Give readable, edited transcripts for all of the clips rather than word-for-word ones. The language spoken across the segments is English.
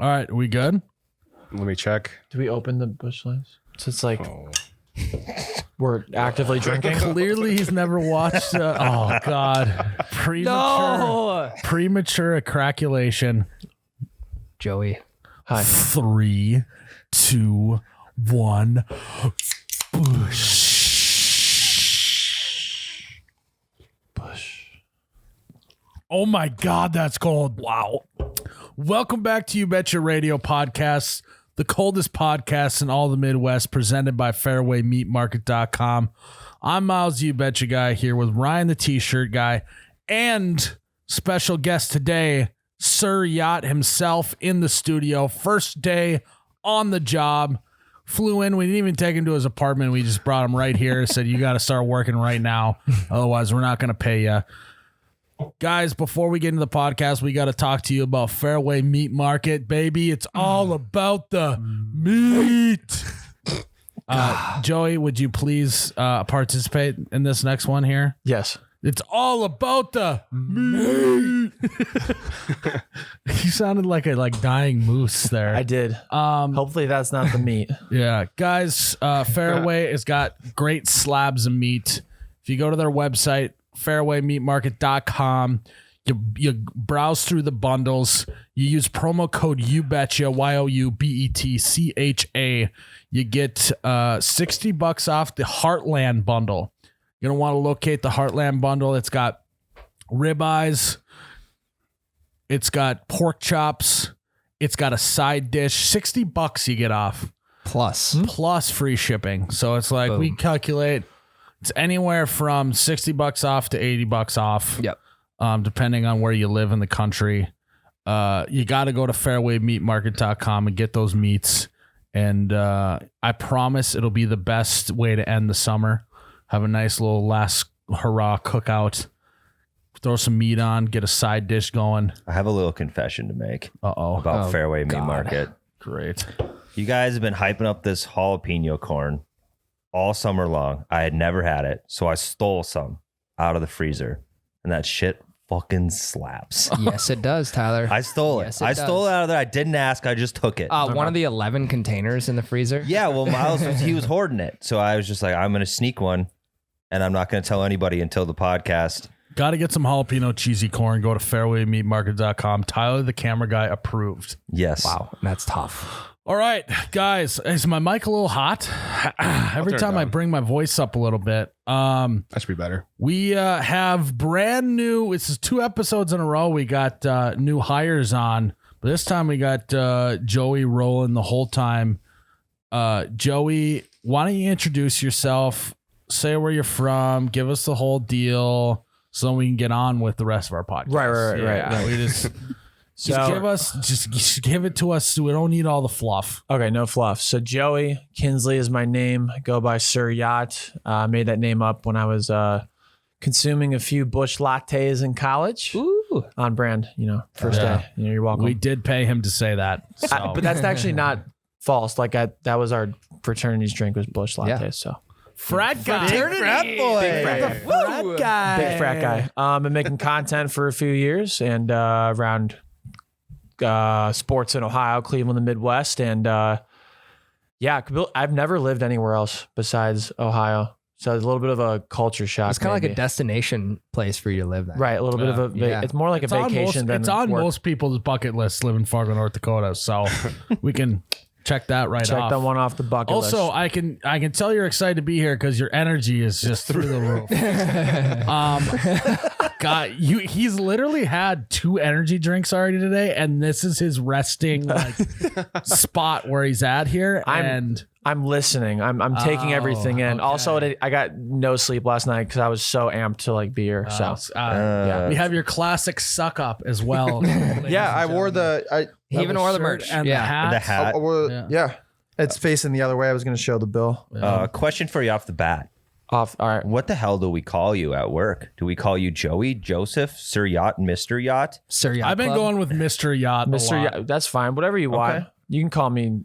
All right, are we good? Let me check. Do we open the Busch Lights? So it's like we're actively drinking. Clearly, he's never watched. Oh God, premature craculation. Joey. Hi. 3, 2, 1. Busch. Oh my God, that's cold. Wow. Welcome back to You Betcha Radio Podcast, the coldest podcast in all the Midwest, presented by fairwaymeatmarket.com. I'm Miles, You Betcha guy, here with Ryan, the T-shirt guy, and special guest today, Sir Yacht himself in the studio. First day on the job. Flew in. We didn't even take him to his apartment. We just brought him right here. Said, you got to start working right now. Otherwise, we're not going to pay you. Guys, before we get into the podcast, we got to talk to you about Fairway Meat Market, baby. It's all about the meat. Joey, would you please participate in this next one here? Yes. It's all about the meat. You sounded like a dying moose there. I did. Hopefully that's not the meat. Yeah, guys, Fairway has got great slabs of meat. If you go to their website, fairwaymeatmarket.com, you browse through the bundles, you use promo code YouBetcha, YOUBETCHA, you get $60 off the Heartland bundle. You're going to want to locate the Heartland bundle. It's got ribeyes, it's got pork chops, it's got a side dish. $60 you get off. Plus free shipping. So it's like, we calculate it's anywhere from $60 off to $80 off. Yep. Depending on where you live in the country. You got to go to fairwaymeatmarket.com and get those meats. And I promise it'll be the best way to end the summer. Have a nice little last hurrah cookout. Throw some meat on, get a side dish going. I have a little confession to make about Fairway Meat Market. Great. You guys have been hyping up this jalapeno corn all summer long. I had never had it, so I stole some out of the freezer, and that shit fucking slaps. Yes, it does, Tyler. I stole it. Yes, I stole it out of there. I didn't ask. I just took it. One of the 11 containers in the freezer. Yeah, well, Miles, he was hoarding it, so I was just like, I'm going to sneak one, and I'm not going to tell anybody until the podcast. Got to get some jalapeno cheesy corn. Go to fairwaymeatmarket.com. Tyler, the camera guy, approved. Yes. Wow, that's tough. All right, guys, is my mic a little hot? Every time I bring my voice up a little bit. That should be better. We have brand new, this is 2 episodes in a row. We got new hires on, but this time we got Joey rolling the whole time. Joey, why don't you introduce yourself, say where you're from, give us the whole deal so we can get on with the rest of our podcast. Right. We just give it to us so we don't need all the fluff. Okay, no fluff. So Joey Kinsley is my name. I go by Sir Yacht. Made that name up when I was consuming a few Busch lattes in college. Ooh. On brand, first day. You're welcome. We did pay him to say that. So. But that's actually not false. That was our fraternity's drink was Busch lattes. Yeah. So frat guy. Big frat guy. Big frat guy. Been making content for a few years and around sports in Ohio, Cleveland, the Midwest. And I've never lived anywhere else besides Ohio. So it's a little bit of a culture shock. It's kind of like a destination place for you to live. Right. A little bit of it's more like a vacation than it's on work. most people's bucket list, live in Fargo, North Dakota. So we can check that off. Check that one off the bucket list. Also, I can tell you're excited to be here because your energy is just through the roof. God, he's literally had 2 energy drinks already today, and this is his resting spot where he's at here. I'm listening. I'm taking everything in. Okay. Also, I got no sleep last night because I was so amped to be here. So we have your classic suck up as well. Yeah, I wore He even wore the merch. And the hat. The hat. Yeah. It's facing the other way. I was going to show the bill. Question for you off the bat. All right. What the hell do we call you at work? Do we call you Joey, Joseph, Sir Yacht, Mr. Yacht? Sir Yacht I've been Club. going with Mr. Yacht. Mr. Yacht, that's fine. Whatever you want. You can call me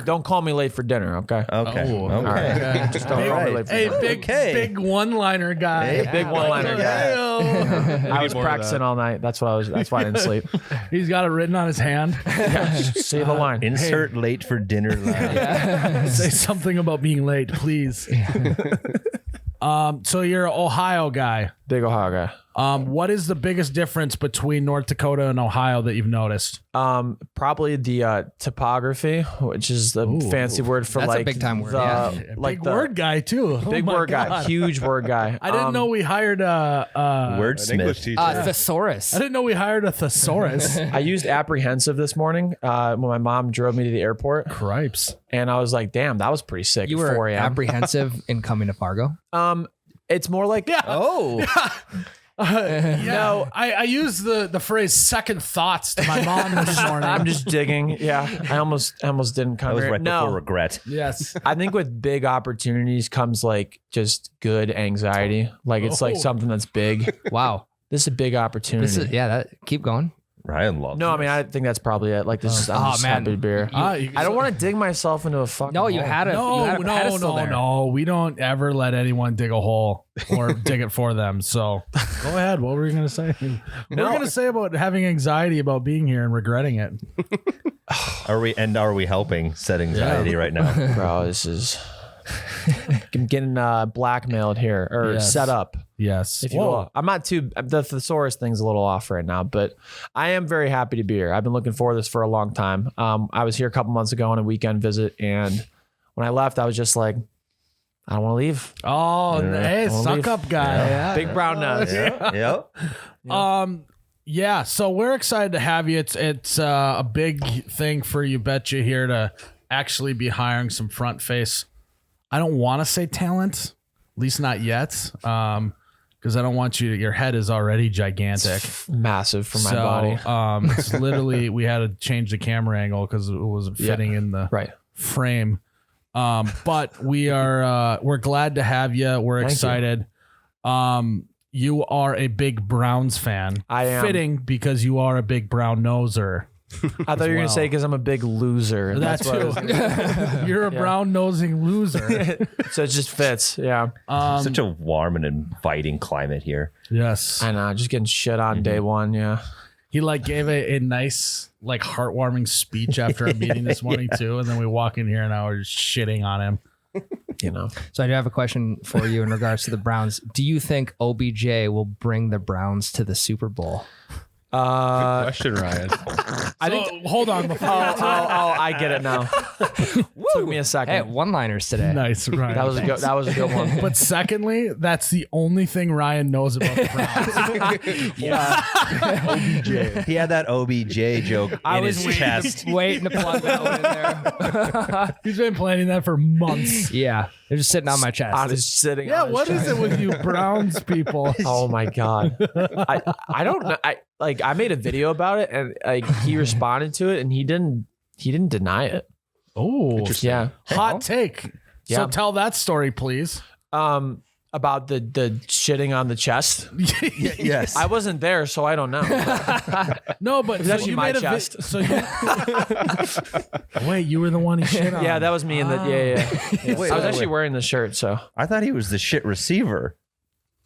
Don't call me late for dinner, okay? Okay. Oh, okay. Just don't call me late for Hey, dinner. big one-liner guy. Hey, Big one-liner guy. Hey-o. I was more of practicing all night. That's why I didn't sleep. He's got it written on his hand. Say the line. Insert late for dinner line. Say something about being late, please. So you're an Ohio guy. Big Ohio guy. What is the biggest difference between North Dakota and Ohio that you've noticed? Probably the topography, which is the fancy word for That's a like big time word, the- yeah. like Big the word guy too. Oh big my word guy, God. huge word guy. I didn't know we hired a. An English Wordsmith. teacher. Thesaurus. I didn't know we hired a thesaurus. I used apprehensive this morning when my mom drove me to the airport, Cripes. and I was like, "Damn, that was pretty sick." You at 4 were a.m. apprehensive in coming to Fargo. It's more like Oh. No, I used the phrase "second thoughts" to my mom this morning. I'm just digging. Yeah, I almost didn't come That was here. right No, before regret. Yes. I think with big opportunities comes like just good anxiety. Like it's like Oh. something that's big. Wow. This is a big opportunity. This is keep going. Ryan loves No, I this. mean I think that's probably it. Like this is I'm Oh, just man. happy to be here. I don't want to dig myself into a fucking. No, you hole. had a you had a pedestal there. No. We don't ever let anyone dig a hole or dig it for them. So go ahead. What were you going to say? What were you going to say about having anxiety about being here and regretting it? Are we helping set anxiety right now? bro. This is. I'm getting blackmailed here or Yes. set up. Yes. If you will. I'm not too. The thesaurus thing's a little off right now, but I am very happy to be here. I've been looking forward to this for a long time. I was here a couple months ago on a weekend visit, and when I left, I was just like, I don't want to leave. Oh, hey, I'll suck leave. up guy. Big brown nose. Yep. Yeah, so we're excited to have you. It's a big thing for You Betcha here to actually be hiring some front face. I don't want to say talent, at least not yet, because I don't want you. Your head is already gigantic, Massive for my body. It's literally we had to change the camera angle because it wasn't fitting in the Right. frame. But we're glad to have you. We're Thank you. excited. You are a big Browns fan. I am. Fitting because you are a big brown noser. I thought you were well. gonna say because I'm a big loser. That That's what I was too. You're a brown nosing loser. so it just fits. Yeah. Such a warm and inviting climate here. Yes. I know. Just getting shit on day one. Yeah. He gave a nice heartwarming speech after a meeting this morning too, and then we walk in here and now we're just shitting on him. You know. So I do have a question for you in regards to the Browns. Do you think OBJ will bring the Browns to the Super Bowl? Question, Ryan. I think. Hold on before I get it now. Took me a second. Hey, one-liners today. nice, Ryan. That was a good one. But secondly, that's the only thing Ryan knows about the Browns. He had that OBJ joke in his chest. Waiting to plug that one in there. He's been planning that for months. Yeah, they're just sitting on my chest. I was sitting. Yeah, on his what is chest. it with you Browns people? Oh my god. I don't know. I made a video about it and he responded to it and he didn't deny it. Oh, Yeah. hot take. Yeah. So tell that story, please. About the shitting on the chest. Yes. I wasn't there, so I don't know. No, but was actually my chest. Wait, you were the one he shit on. Yeah, that was me in the yeah. Wait, I was wait, actually wait. wearing the shirt, so I thought he was the shit receiver.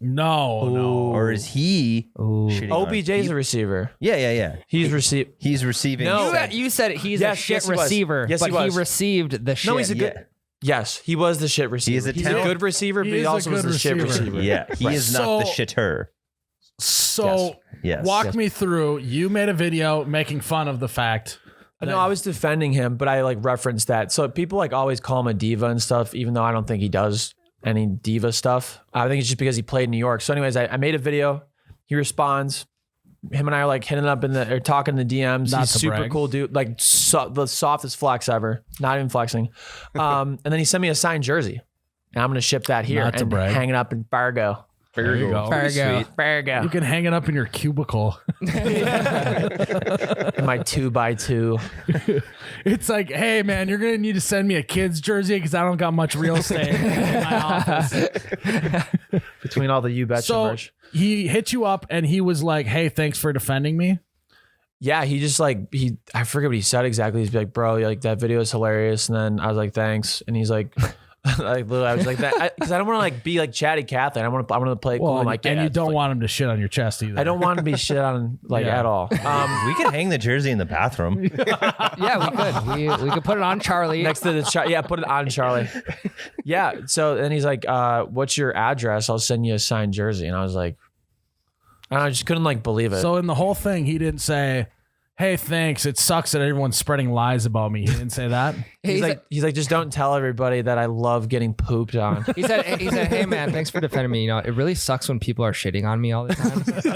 No. Or is he shitting on OBJ's a receiver. Yeah. He's received. He's receiving. No. You said he's Yes, a shit yes, he was. receiver, Yes, but he was. received the shit. No, he's a good. Yeah. Yes, he was the shit receiver. is a He's talent. a good receiver, but He he is a also was good the shit receiver. receiver. Yeah, he Right. is not the So- shitter. So Yes. walk Yes. me through. You made a video making fun of the fact. No, I was defending him, but I referenced that. So people always call him a diva and stuff, even though I don't think he does any diva stuff. I think it's just because he played in New York. So anyways, I made a video. He responds. Him and I are hitting up or talking in the DMs. Not He's to super brag. cool dude. The softest flex ever. Not even flexing. And then he sent me a signed jersey. And I'm going to ship that here Not to and brag. hang it up in Fargo. There you go. Fargo. Fargo. You can hang it up in your cubicle. In my 2x2. It's like, hey man, you're gonna need to send me a kid's jersey because I don't got much real estate in my office. Between all the You Betcha So merch. he hit you up and he was like, hey, thanks for defending me. yeah, he just like I forget what he said exactly. He's like, bro, like that video is hilarious. And then I was like, thanks. And he's like, like literally, I was like that because I don't want to like be like chatty Cathy. I want to play it cool. I'm like, and yeah, you it's don't like- want him to shit on your chest either. I don't want to be shit on like Yeah. at all. We could hang the jersey in the bathroom. Yeah, we could. We could put it on Charlie. Next to the yeah, put it on Charlie. Yeah. So then he's like, what's your address? I'll send you a signed jersey. And I was like, I just couldn't like believe it. So in the whole thing, he didn't say, "Hey, thanks. It sucks that everyone's spreading lies about me." He didn't say that. he's like, just don't tell everybody that I love getting pooped on. He said, "Hey man, thanks for defending me. You know, it really sucks when people are shitting on me all the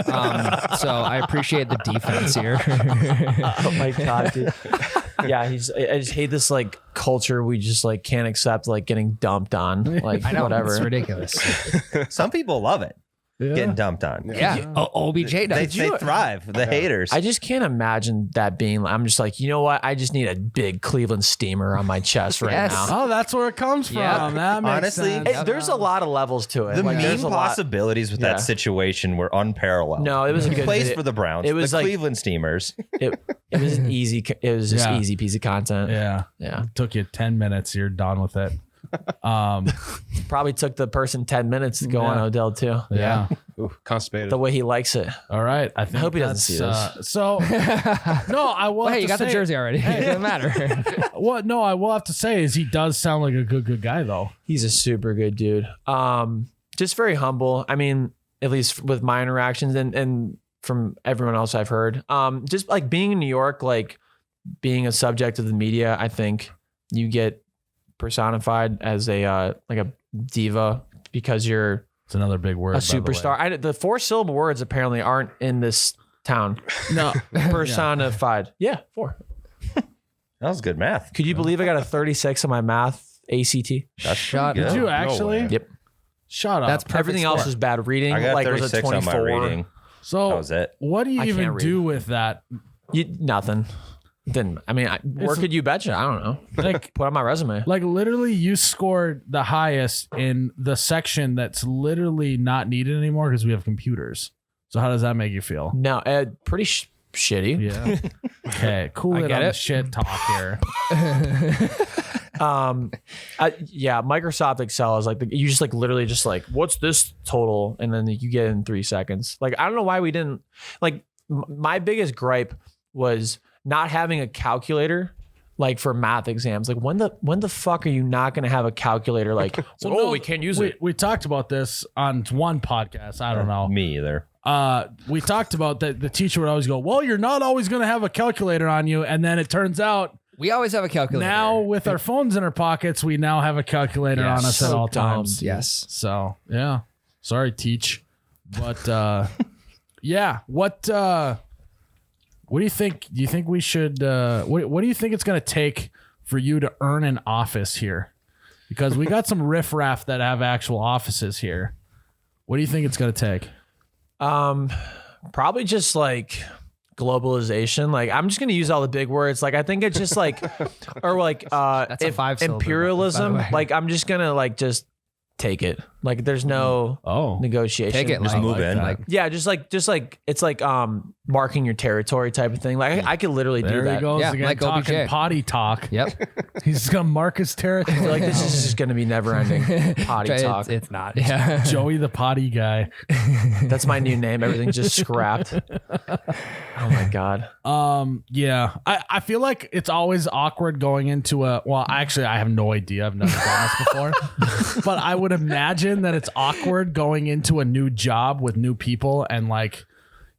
time. So I appreciate the defense here." Oh my God, dude. Yeah, I just hate this like culture we just like can't accept like getting dumped on. Like I know, whatever. it's ridiculous. Some people love it. Getting dumped on. Yeah, OBJ They does. thrive. The haters. I just can't imagine that being. I'm just like, you know what? I just need a big Cleveland steamer on my chest right Yes. now. Oh, that's where it comes from. Yeah. That makes Honestly, sense. There's a lot of levels to it. the Like, there's meme a lot. possibilities with Yeah. that situation were unparalleled. No, it was a He good plays video. for the Browns. It was the like- Cleveland Steamers. It was an easy. It was just Yeah. easy piece of content. Yeah. Yeah. It took you 10 minutes. You're done with it. Probably took the person 10 minutes to go on Yeah. Odell too. Yeah. Ooh, constipated. The way he likes it. All right. I think hope he doesn't that's, see this. So, no, I will. Well, hey, have you to got the say- jersey already. It doesn't matter. What? No, I will have to say is he does sound like a good guy though. He's a super good dude. Just very humble. I mean, at least with my interactions and from everyone else I've heard. Just like being in New York, like being a subject of the media, I think you get personified as a like a diva because you're It's another big word. a superstar. The 4-syllable words apparently aren't in this town. No. Personified. Yeah, 4. That was good math. Could you believe I got a 36 on my math ACT? That's Shut pretty Did good. you actually? way. Yep. Shut up. That's perfect Everything else score. was bad reading. I got like was a 36 on 24. my rating. so. That was it. What do you I even can't read. do with that? Nothing. Didn't. I mean, where could you betcha? I don't know. Like, Put on my resume. like literally, you scored the highest in the section that's literally not needed anymore because we have computers. So how does that make you feel? No, pretty shitty. Yeah. Okay. Cool I it get on the it. shit talk here. Yeah, Microsoft Excel is like you just like literally just like what's this total, and then you get it in 3 seconds. Like I don't know why we didn't like. My biggest gripe was not having a calculator. Like for math exams, like when the fuck are you not going to have a calculator? Like, No, we can't use we, it. We talked about this on one podcast. I don't know. Me either. We talked about that. The teacher would always go, "Well, you're not always going to have a calculator on you," and then it turns out We always have a calculator. now with our phones in our pockets, we now have a calculator Yes. on us at So all dumb. times. Yes. So yeah, sorry, teach, but yeah. What do you think? Do you think we should? What do you think it's going to take for you to earn an office here? Because we got some riffraff that have actual offices here. What do you think it's going to take? Probably just like globalization. Like I'm just gonna use all the big words. Like I think it's just like, or like That's a if 5-syllable, imperialism. by the way. Like I'm just gonna like just take it. Like there's no Oh, negotiation. Take it. Just like, move in. Like, Yeah, just like it's like marking your territory type of thing. Like I could literally do there that. he goes Yeah, again, like talking OBJ. potty talk. yep. He's just gonna mark his I territory. feel like this is just gonna be never ending potty It's- talk. It's not. Yeah. Joey the potty guy. That's my new name. Everything's just scrapped. Oh my god. Yeah. I feel like it's always awkward going into actually I have no idea. I've never done this before. But I would imagine that it's awkward going into a new job with new people and like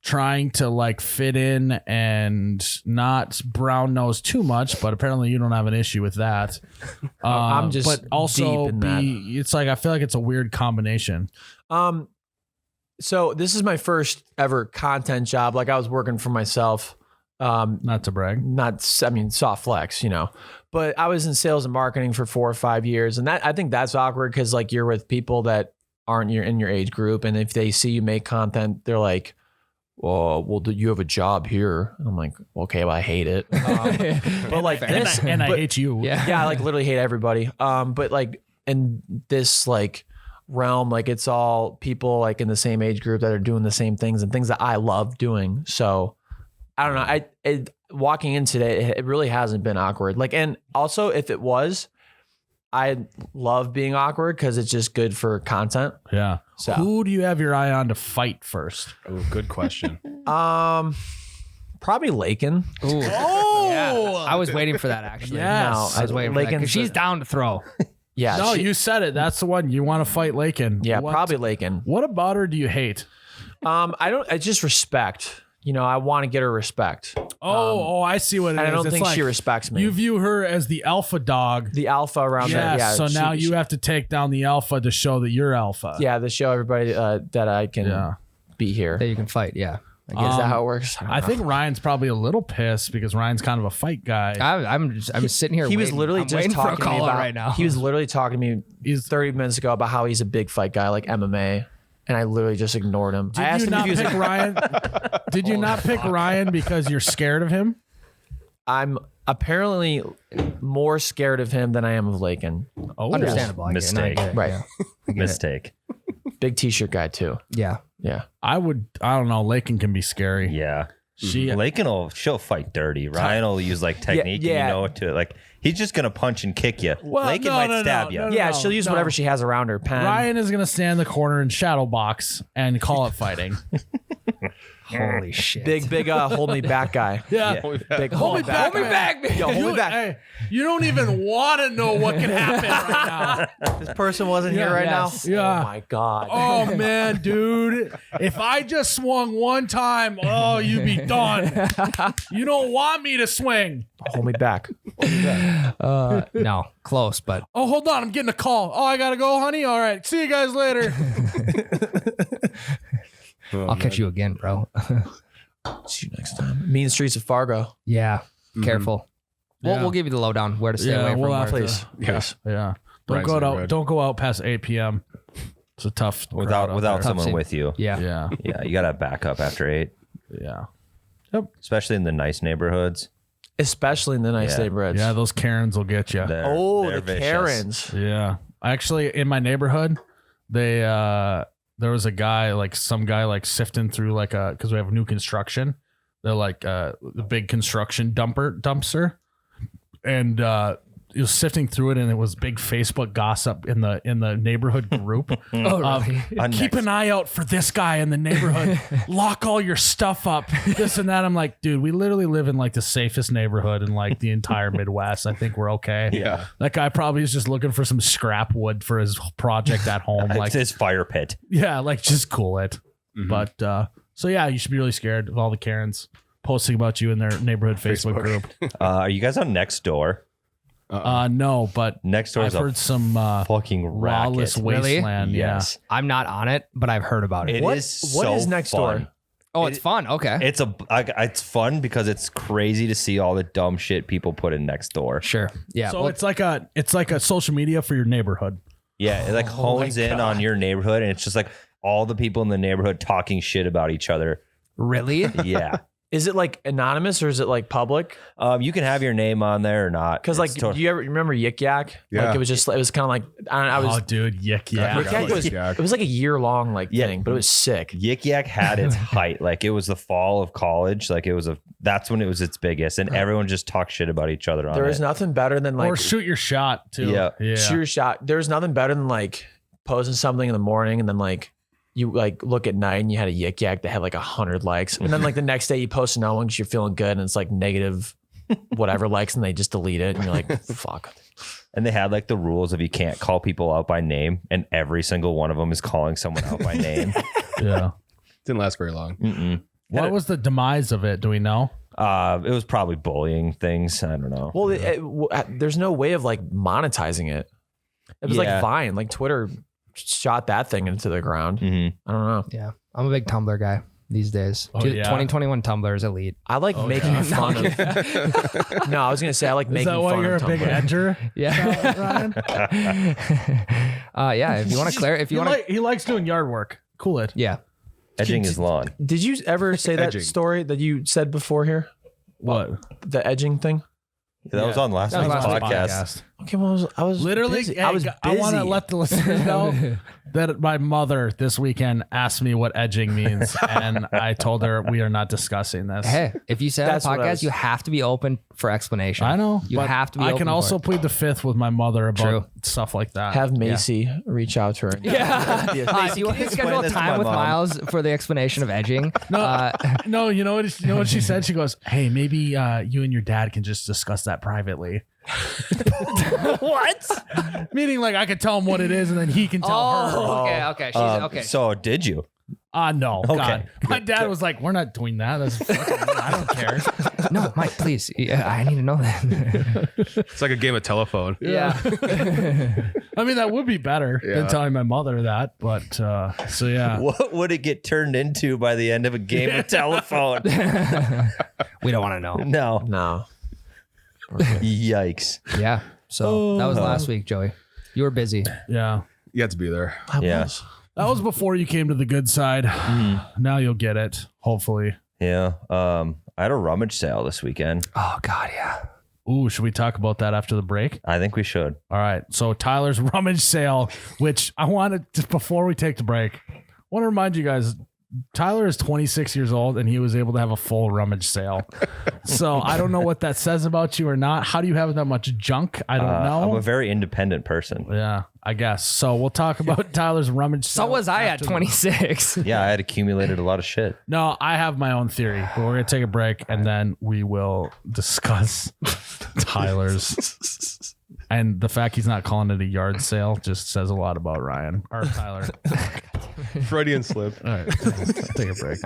trying to like fit in and not brown nose too much, but apparently you don't have an issue with that. I'm just but also deep in that. it's like I feel like it's a weird combination. So this is my first ever content job. Like I was working for myself. Not to brag. Soft flex, you know, but I was in sales and marketing for 4 or 5 years. And I think that's awkward because like you're with people that aren't in your age group. And if they see you make content, they're like, well, do you have a job here? And I'm like, okay, well, I hate it. But like this, And I but- hate you. Yeah. yeah, I like literally hate everybody. But like in this like realm, like it's all people like in the same age group that are doing the same things and things that I love doing. So I don't know. Walking in today, it really hasn't been awkward. Like, and also if it was, I love being awkward because it's just good for content. Yeah. So Who do you have your eye on to fight first? Oh, good question. probably Lakin. Ooh. Oh, Yeah. I was waiting for that actually. Yes. No, I was waiting for that because Lakin's she's down to throw. Yeah. no, you said it. That's the one you want to fight, Lakin. Yeah, What- probably Lakin. What about her do you hate? I just respect. You know, I want to get her respect. I see what it is. And I don't It's think like she respects me. You view her as the alpha dog. The alpha around Yes, there. Yeah. so now you have to take down the alpha to show that you're alpha. Yeah, to show everybody that I can be here. That you can fight. Yeah. Is that how it works? I think Ryan's probably a little pissed because Ryan's kind of a fight guy. I'm sitting here. He was waiting. literally I'm just waiting for a talking to me call out about right now. He was literally talking to me He's 30 minutes ago about how he's a big fight guy, like MMA, and I literally just ignored him. I Did asked you him if not he was. pick Ryan? Did you not pick Ryan because you're scared of him? I'm apparently more scared of him than I am of Lakin. Oh, Understandable. I get it. No, I Mistake. get it. Right. Yeah. I get it. Mistake. Big T-shirt guy too. Yeah. Yeah. I don't know. Lakin can be scary. Yeah. She, She'll fight dirty. Ryan will use like technique yeah. and you know what to like. He's just gonna punch and kick you. Lakin might stab you. Yeah, she'll use whatever she has around her. Pen. Ryan is going to stand in the corner and shadow box and call it fighting. Holy shit. Big, hold me back guy. Yeah. Big Hold me back, Hold me back. Yo, hold You, me back. hey, you don't even want to know what can happen right now. This person wasn't here Yeah. right Yes. now. Yeah. Oh my God. Oh man, dude. If I just swung one time, you'd be done. You don't want me to swing. Hold me back. No, close, but Oh, hold on. I'm getting a call. Oh, I got to go, honey. All right. See you guys later. I'll catch you again, bro. See you next time. Mean Streets of Fargo. Yeah. Careful. Yeah. We'll give you the lowdown where to stay Yeah, away from. we'll where have to- Please. Yeah. Yeah. Ryan's in the road. Don't go out past 8 p.m. It's a tough crowd out Without there. someone scene. with you. Yeah. Yeah. Yeah, you gotta back up after 8, Yeah. especially in the nice neighborhoods. Especially in the nice Yeah. neighborhoods. Yeah, those Karens will get you. They're The vicious. Karens. Yeah. Actually, in my neighborhood, there was a guy, like some guy like sifting through like because we have new construction. They're like the big construction dumpster. And he was sifting through it, and it was big Facebook gossip in the neighborhood group. Oh, really? Keep an eye out for this guy in the neighborhood. Lock all your stuff up. This and that. I'm like, dude, we literally live in like the safest neighborhood in like the entire Midwest. I think we're okay. Yeah. That guy probably is just looking for some scrap wood for his project at home. It's Like, his fire pit. yeah, like just cool it. But so yeah, you should be really scared of all the Karens posting about you in their neighborhood Facebook group. Are you guys on Nextdoor? No, but Nextdoor I've is a heard some fucking lawless racket. Really? wasteland. Yes, I'm not on it, but I've heard about it. it What- is. what so is Nextdoor? fun. Oh, it's fun. Okay. It's fun because it's crazy to see all the dumb shit people put in Nextdoor. Sure. Yeah. So well, it's like a social media for your neighborhood. Yeah, it like hones in on your neighborhood, and it's just like all the people in the neighborhood talking shit about each other. really? Yeah. Is it like anonymous or is it like public? You can have your name on there or not. Because like, It's tot- do you ever remember Yik Yak? Yeah. Like it was kind of like I was. Oh, dude, yuck, yeah. Yik Yak was, it was like a year long thing, but it was sick. Yik Yak had its height. Like it was the fall of college. Like that's when it was its biggest, and everyone just talked shit about each other on There it. is nothing better than like Or shoot your shot too. Yeah. shoot your shot. There's nothing better than like posting something in the morning and then like you like look at night and you had a Yik Yak that had like 100 likes, and then like the next day you post another one because you're feeling good and it's like negative whatever likes, and they just delete it and you're like fuck. And they had like the rules of you can't call people out by name, and every single one of them is calling someone out by name. Yeah. Didn't last very long. Mm-mm. What was the demise of it? Do we know? It was probably bullying things. I don't know. Well, there's no way of like monetizing it. It was Yeah. like Vine, like Twitter shot that thing into the ground. Mhm. I don't know. Yeah. I'm a big Tumblr guy these days. Oh, yeah. 2021 Tumblr is elite. I like making fun of. No, I was gonna say I like Is making that why fun you're of a big Tumblr. edger? Yeah. Ryan? Yeah. If you want to clear, if you want to, He likes doing yard work. Cool it. yeah. Edging his lawn. Did you ever say that Edging. story that you said before here? What? The edging thing? That was on last That was week's last podcast. Okay, well, I was Literally, busy. hey, I was busy. I want to let the listeners know that my mother this weekend asked me what edging means, and I told her we are not discussing this. Hey, if you say on a That's what I podcast, was- you have to be open for explanation. I know. You but have to be I open can for also it. plead the fifth with my mother about True. stuff like that. Have Macy reach out to her. Yeah. Do you want to schedule this to time my with mom? Miles for the explanation of edging? No, you know what she said? She goes, "Hey, maybe you and your dad can just discuss that privately." What? Meaning, like I could tell him what it is, and then he can tell her. Okay. She's okay. So did you? No, Okay. God. My dad was like, "We're not doing that. That's fucking, I don't care." No, Mike, please. Yeah, I need to know that. It's like a game of telephone. Yeah. I mean, that would be better than Yeah. telling my mother that. But so yeah, What would it get turned into by the end of a game of telephone? We don't want to know. No. No. Yikes. Yeah. So that was last week, Joey. You were busy. yeah. You have to be there. Yeah. That was before you came to the good side. Now you'll get it, hopefully. Yeah. I had a rummage sale this weekend. Oh God, yeah. Ooh, should we talk about that after the break? I think we should. All right. So Tyler's rummage sale, which I wanted to, before we take the break, I want to remind you guys, Tyler is 26 years old and he was able to have a full rummage sale. So I don't know what that says about you or not. How do you have that much junk? I don't know. I'm a very independent person. Yeah, I guess. So we'll talk about Tyler's rummage sale. So was I at after the- 26. Yeah, I had accumulated a lot of shit. No, I have my own theory, but we're going to take a break and then we will discuss Tyler's. And the fact he's not calling it a yard sale just says a lot about Ryan or Tyler. Freudian slip. All right, take a break.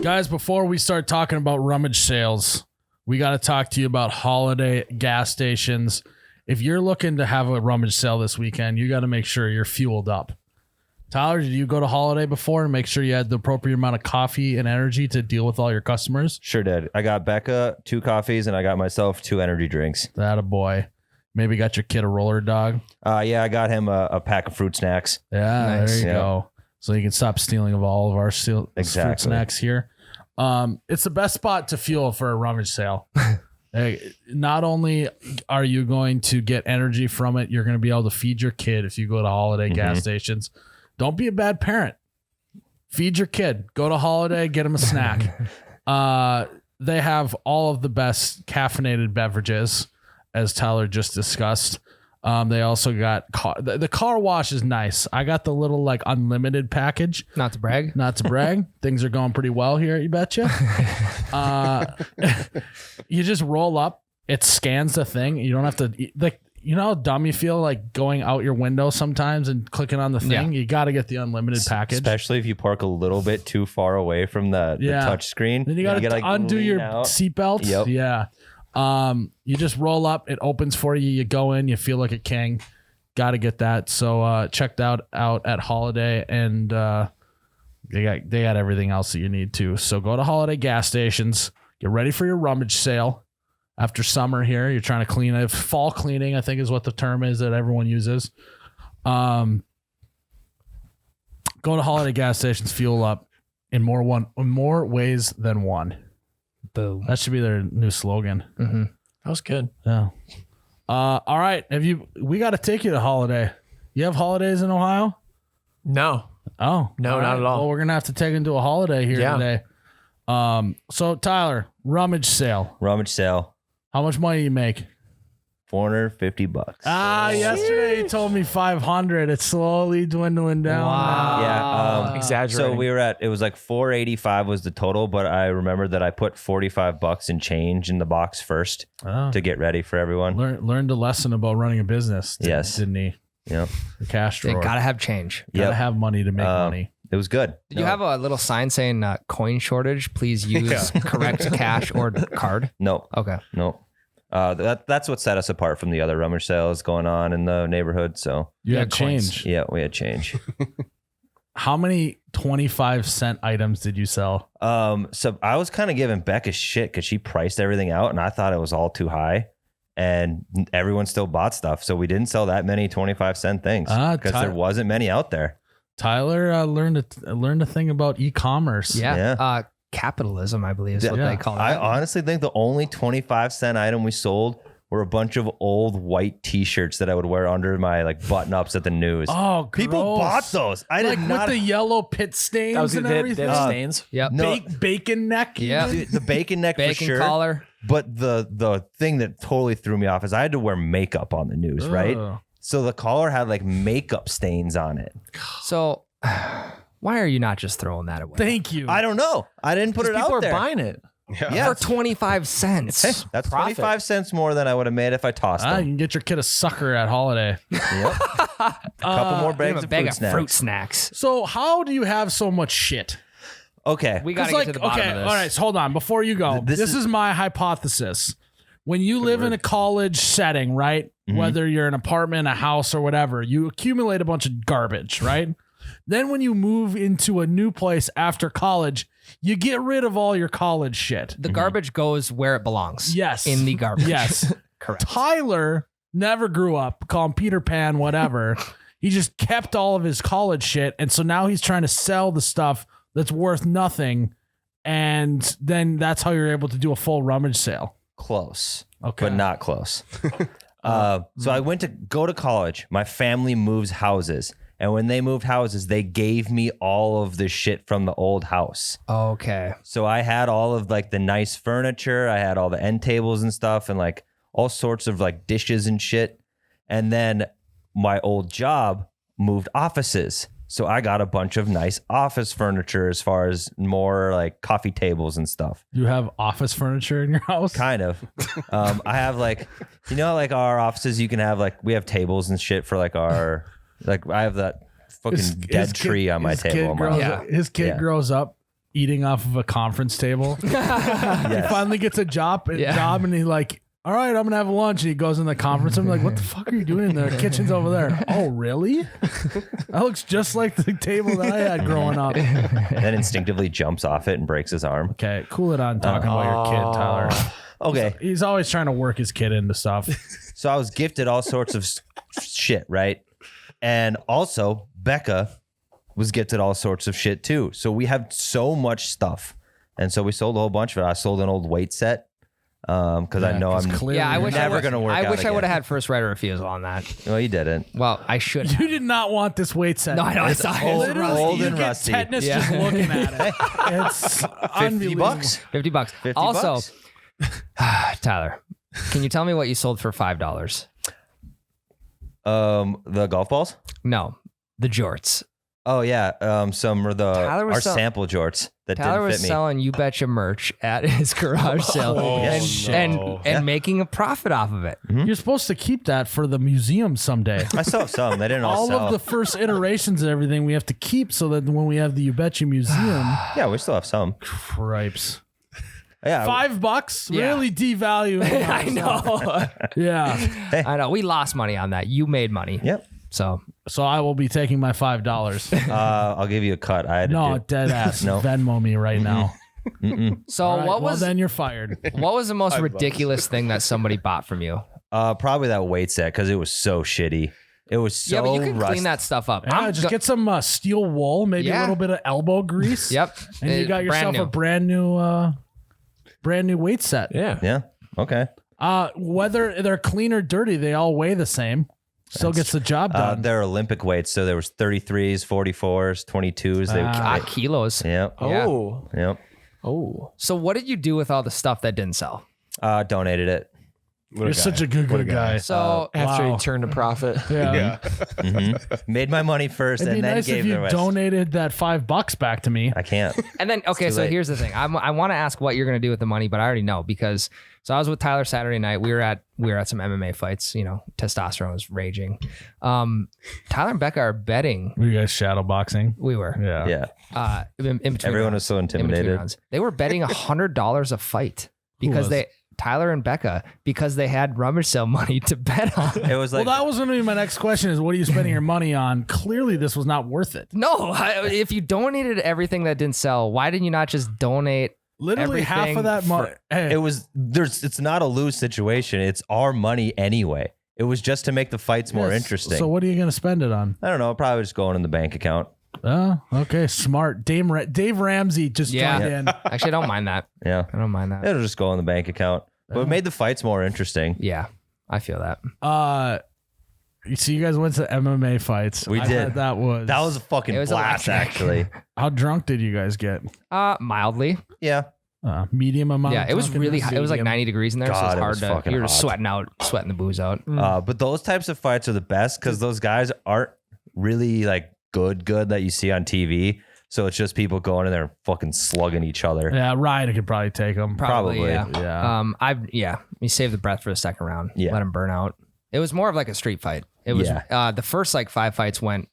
Guys, before we start talking about rummage sales, we got to talk to you about holiday gas stations. If you're looking to have a rummage sale this weekend, you got to make sure you're fueled up. Tyler, did you go to Holiday before and make sure you had the appropriate amount of coffee and energy to deal with all your customers? Sure did. I got Becca 2 coffees and I got myself 2 energy drinks. That a boy. Maybe got your kid a roller dog. Yeah, I got him a pack of fruit snacks. Yeah, Nice. there you Yeah. go. So you can stop stealing of all of our fruit Exactly. snacks here. It's the best spot to fuel for a rummage sale. Not only are you going to get energy from it, you're going to be able to feed your kid if you go to Holiday gas stations. Don't be a bad parent. Feed your kid. Go to Holiday, get him a snack. They have all of the best caffeinated beverages, as Tyler just discussed. They also got the car wash is nice. I got the little like unlimited package. Not to brag. Not to brag, things are going pretty well here. You betcha. You just roll up. It scans the thing. You don't have to like. You know how dumb you feel like going out your window sometimes and clicking on the thing. Yeah. You got to get the unlimited package. Especially if you park a little bit too far away from the touch screen. Then you got to undo lean your out. seatbelt. Yep. Yeah. You just roll up. It opens for you. You go in. You feel like a king. Got to get that. So check that out at Holiday, and they got everything else that you need to. So go to Holiday gas stations. Get ready for your rummage sale. After summer here, you're trying to clean it. Fall cleaning, I think, is what the term is that everyone uses. Go to Holiday gas stations, fuel up in more ways than one. Boom. That should be their new slogan. Mm-hmm. That was good. Yeah. All right. We got to take you to Holiday. You have holidays in Ohio? No. Oh, No, not at all. Well, we're gonna have to take into a holiday here Yeah. today. So Tyler, rummage sale. Rummage sale, How much money do you make? $450. Yesterday you told me 500. It's slowly dwindling down. Wow. Yeah. Exaggerating. So we were it was like 485 was the total, but I remember that I put $45 in change in the box first Oh. to get ready for everyone. Learned a lesson about running a business. Yes. Didn't he? Yep. The cash They drawer. gotta have change. Gotta Yep. have money to make money. It was good. Did you have a little sign saying coin shortage? Please use correct cash or card. No. Okay. No. That's what set us apart from the other rummage sales going on in the neighborhood. So You had coins. change. yeah, we had change. How many 25-cent items did you sell? So I was kind of giving Becca shit because she priced everything out and I thought it was all too high. And everyone still bought stuff. So we didn't sell that many 25-cent things because there wasn't many out there. Tyler learned a thing about e-commerce. Yeah. Yeah. Capitalism, I believe, is what Yeah. they call it. I honestly think the only 25-cent item we sold were a bunch of old white T-shirts that I would wear under my like button-ups at the news. Oh, people gross. bought those. I like did not. with the yellow pit stains That was and they everything. have stains. Yep. No. Bacon neck. Yeah. Dude, the bacon neck for Bacon sure. collar. But the thing that totally threw me off is I had to wear makeup on the news, right? Ugh. So the collar had like makeup stains on it. So why are you not just throwing that away? Thank you. I don't know. I didn't put it People out are there. buying it. Yeah. For 25 cents. Hey, that's Profit. 25 cents more than I would have made if I tossed You them. can get your kid a sucker at holiday. Yep. A couple more Give bags him a of bag fruit of snacks. fruit snacks. So how do you have so much shit? Okay. We got to 'Cause, get to the bottom okay, of this. all right. So hold on. Before you go, This this is- is my hypothesis. When you live in a college setting, right? Mhm. Whether you're an apartment, a house, or whatever, you accumulate a bunch of garbage, right? Then when you move into a new place after college, you get rid of all your college shit. The garbage goes where it belongs. Yes. In the garbage. Yes. Correct. Tyler never grew up. Call him Peter Pan, whatever. He just kept all of his college shit. And so now he's trying to sell the stuff that's worth nothing. And then that's how you're able to do a full rummage sale. Close. Okay. But not close. So I went to go to college. My family moves houses. And when they moved houses, they gave me all of the shit from the old house. Okay. So I had all of like the nice furniture. I had all the end tables and stuff and like all sorts of like dishes and shit. And then my old job moved offices. So I got a bunch of nice office furniture as far as more like coffee tables and stuff. You have office furniture in your house? Kind of. I have like, you know, like our offices, you can have like, we have tables and shit for like our, like I have that fucking dead tree on my table. in my house. Yeah. His kid Yeah. grows up eating off of a conference table. He Yes. finally gets a job Yeah. and he like, all right, I'm gonna have lunch. And he goes in the conference room like, what the fuck are you doing in there? The kitchen's over there. Oh, really? That looks just like the table that I had growing up. Then instinctively jumps off it and breaks his arm. Okay, cool it on talking about your kid, Tyler. Okay. He's always trying to work his kid into stuff. So I was gifted all sorts of shit, right? And also Becca was gifted all sorts of shit too. So we have so much stuff. And so we sold a whole bunch of it. I sold an old weight set because I know I'm clearly Yeah, I wish never I gonna work I out wish I again. would have had first right of refusal on that. well, you didn't. Well, I should. You have. did not want this weight set. No, I know. I saw old, it. old you and get rusty. tetanus Yeah. just looking at it. It's unbelievable. $50. $50. 50 Also, bucks. Tyler, can you tell me what you sold for $5? The golf balls? No, the jorts. Oh yeah. Some of Tyler was our sell- sample jorts that Tyler didn't was fit me. selling You Betcha merch at his garage sale yes. and making a profit off of it. You're supposed to keep that for the museum someday. I still have some. They didn't all All sell. of the first iterations and everything we have to keep so that when we have the You Betcha Museum, Yeah, we still have some. cripes. Yeah. $5 Yeah. really devaluing. I know. Yeah. I know. We lost money on that. You made money. Yep. So So I will be taking my $5. I'll give you a cut. I had No, to do. dead ass. No. Venmo me right now. so All right, what well, was then you're fired. what was the most ridiculous thing that somebody bought from you? Probably that weight set because it was so shitty. It was so yeah, but you can rusty. clean that stuff up. Yeah, just get some steel wool, maybe a Yeah. little bit of elbow grease. Yep. And you got yourself a brand new weight set. Yeah. Yeah. Okay. Whether they're clean or dirty, they all weigh the same. Still gets the job done. They're Olympic weights, so there was 33s, 44s, 22s. kilos. Yep. Oh. Yep. Oh. So what did you do with all the stuff that didn't sell? Donated it. You're such a good guy. So After Wow. you turn a profit. Yeah. Made my money first It'd be and then nice gave if the you rest. donated that $5 back to me. I can't. and then okay, too so late. here's the thing. I want to ask what you're gonna do with the money, but I already know because so I was with Tyler Saturday night. We were at some MMA fights. You know, testosterone was raging. Tyler and Becca are betting. Were you guys shadow boxing? We were. Yeah. Yeah. In between Everyone rounds. was so In between intimidated. rounds. They were betting $100 a fight because was? Tyler and Becca because they had Rummage Sale money to bet on. It was like Well, that was going to be my next question is what are you spending your money on? Clearly, this was not worth it. No, if you donated everything that didn't sell, why didn't you not just donate? Literally half Everything of that money. it was it's not a lose situation. It's our money anyway. It was just to make the fights more interesting. So what are you going to spend it on? I don't know, probably just going in the bank account. Oh, okay. Smart. Dave Ramsey just Yeah. joined in. Actually, I don't mind that. Yeah. I don't mind that. It'll just go in the bank account. But it made the fights more interesting. Yeah. I feel that. So you guys went to MMA fights. We did. That was a fucking It was blast, electric. actually. How drunk did you guys get? Mildly. Yeah. Medium amount. Yeah, of it was really drunkenness? hot. It was like 90 degrees in there, so God, it's it hard was to. fucking You're just hot. sweating the booze out. But those types of fights are the best because those guys aren't really like good that you see on TV. So it's just people going in there and fucking slugging each other. Yeah, Ryan could probably take them. Probably. Yeah. You save the breath for the second round. Yeah. Let him burn out. It was more of like a street fight. It was the first like 5 fights went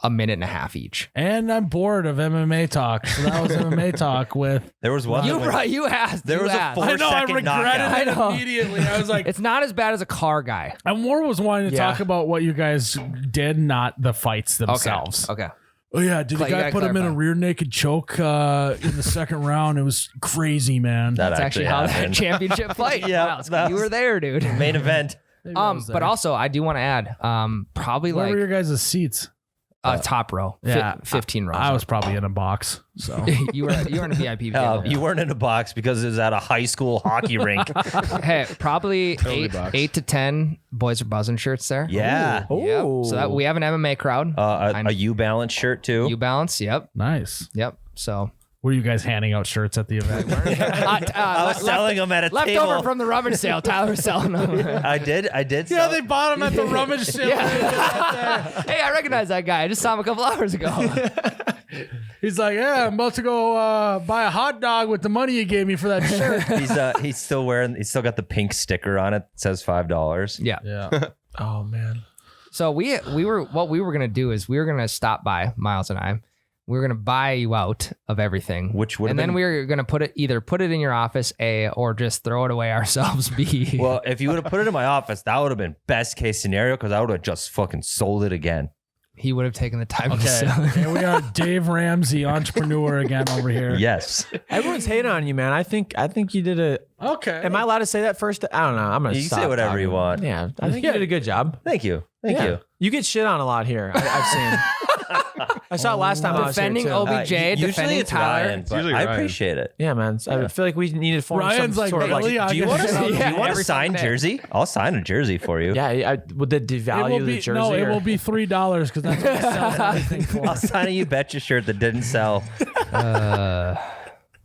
a minute and a half each. And I'm bored of MMA talk. So that was MMA talk with. There was one. You asked. There was a I know. I 4-second regretted knockout. it I know. immediately. I was like, It's not as bad as a car guy. I more was wanting to Yeah. talk about what you guys did, not the fights themselves. Okay. Oh yeah, did the Clay, you guy gotta put him in a clarify. rear naked choke in the second round? It was crazy, man. That That's actually how that happened. championship fight. Yeah, Miles, that you was- were there, dude. Main event. Maybe I was But there. also I do want to add, probably where like were your guys' seats? top row. Yeah, 15 rows. I was probably in a box. So you were in a VIP table. You weren't in a box because it was at a high school hockey rink. Hey, probably Totally box. 8 to 10 boys are buzzing shirts there. Yeah. Yep. So that we have an MMA crowd. A U Balance shirt too. U Balance. Yep. nice. Yep. So Were you guys handing out shirts at the event? I was selling them at a left table. over from the rummage sale. Tyler was selling them. I did. Yeah, sell- they bought them at the Rummage Sale. Hey, I recognize that guy. I just saw him a couple hours ago. He's like, yeah, I'm about to go buy a hot dog with the money you gave me for that shirt. He's still got the pink sticker on it that says $5. Yeah. Yeah. Oh man. So what we were gonna do is we were gonna stop by, Miles and I. We were gonna buy you out of everything, Which would have and then been- we were gonna put it in your office, A, or just throw it away ourselves, B. Well, if you would have put it in my office, that would have been best case scenario because I would have just fucking sold it again. He would have taken the time to Okay. sell it. Here we are, Dave Ramsey, entrepreneur again over here. Yes. Everyone's hating on you, man. I think you did a. Okay. Am I allowed to say that first? I don't know. I'm gonna You can stop say whatever talking. you want. Yeah, I think you did a good job. Thank you. Thank Yeah. you. You get shit on a lot here. I've seen. I saw it last time I was here Defending too. OBJ, Usually defending it's Tyler. Ryan, but usually I Ryan. appreciate it. Yeah, man. I feel like we needed to form Ryan's some like, sort of really? like. I Do you guess- want to? Yeah, do you want a every signed fucking day. jersey? I'll sign a jersey for you. Yeah, would that It devalue will the be jersey? no. It or- will be $3 because that's what he sells everything for. I'll sign a You Betcha shirt that didn't sell.